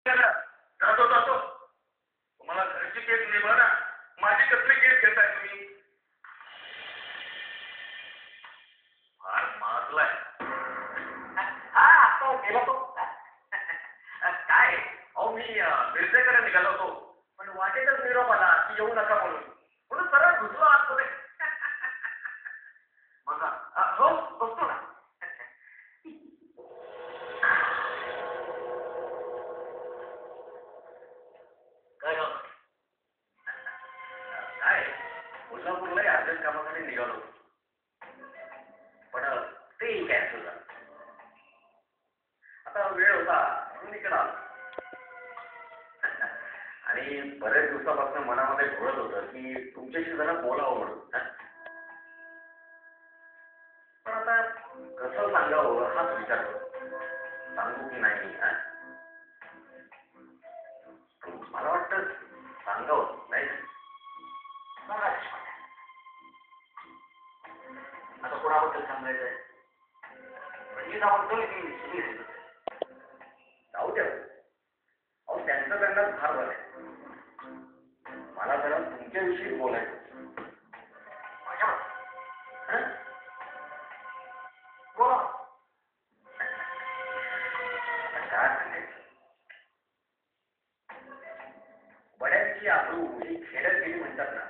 जातो जातो. तुम्हाला घरची केस निभा ना, माझी कसली केस घेताय तुम्ही? फार माजलाय. हा आता गेला तो. काय अहो मी मिरजेकडे निघालो होतो, पण वाटेतच निरोप आला की येऊ नका म्हणून सरळ घुसलो आतमध्ये. बघा हो बसतो ना. काय काय कोल्हापूरलाही अर्जंट कामासाठी निघालो, पण ते कॅन्सल झालं. आता वेळ होता म्हणून इकडे आलो. आणि बऱ्याच दिवसापासून मनामध्ये घोळत होतं की तुमच्याशी जरा बोलावं म्हणून. पण आता कसं सांगावं हाच विचार करतो, सांगू की नाही. मला वाटतं सांगावं नाही. आता कोणाबद्दल सांगायचंय? रंजिताबद्दल की सुनील? जाऊ द्या. अहो त्यांचं त्यांनाच फार झालंय. मला जरा तुमच्याविषयी बोलायचं. बोला. काय सांगायचं? बड्यांची आबरू ही खेड्यात गेली म्हणतात ना.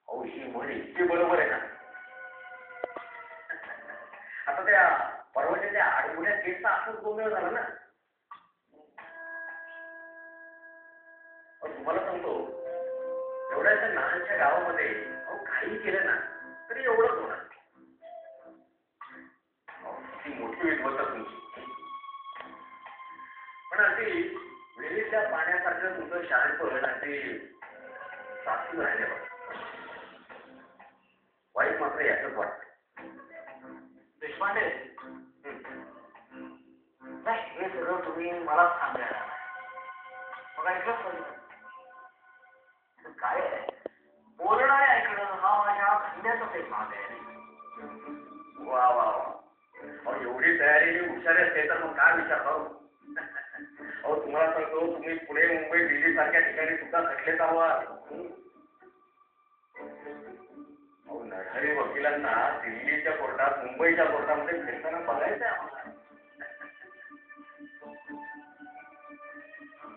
अहो ही म्हण इतकी बरोबर आहे ना. आता त्या परवाच्या त्या आडमुड्या केसचा असंच गोंधळ झाला ना. तुम्हाला सांगतो, एवढ्याच्या लहानशा गावामध्ये अहो काही केलं ना तरी एवढंच होणार. ती मोठी विद्वत्ता तुमची. पण अगदी विहिरीतल्या पाण्यासारखं तुमचं शहाणपण अगदी साचून राहिले बघा. वाईट मात्र याचंच वाटतं. देशपांडे, नाही हे सगळं तुम्ही मलाच सांगायला मग ऐकलंच पाहिजे. काय आहे, बोलणं आणि ऐकणं हा माझ्या धंद्याचाच एक भाग आहे. वा वा वा. एवढी तयारी हुशारी असते तर मग काय विचार करू. अहो तुम्हाला सांगतो, तुम्ही पुणे मुंबई दिल्ली सारख्या ठिकाणी सुद्धा खटले आहात. अहो नरहरी वकिलांना दिल्लीच्या कोर्टात मुंबईच्या कोर्टामध्ये फिरताना बघायचं आहे आम्हाला.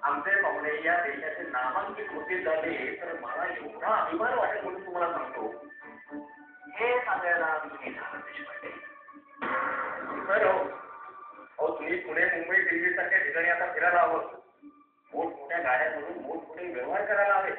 आमचे पाहुणे या देशाचे नामांकित वकील झाले तर मला एवढा अभिमान वाटेल म्हणून तुम्हाला सांगतो. हे सांगायला तुम्ही देशपांडे. सर हो तुम्ही पुणे मुंबई दिल्ली सारख्या ठिकाणी आता फिरायला हवं. मोठमोठ्या गाड्यांमधून मोठमोठे व्यवहार करायला हवे.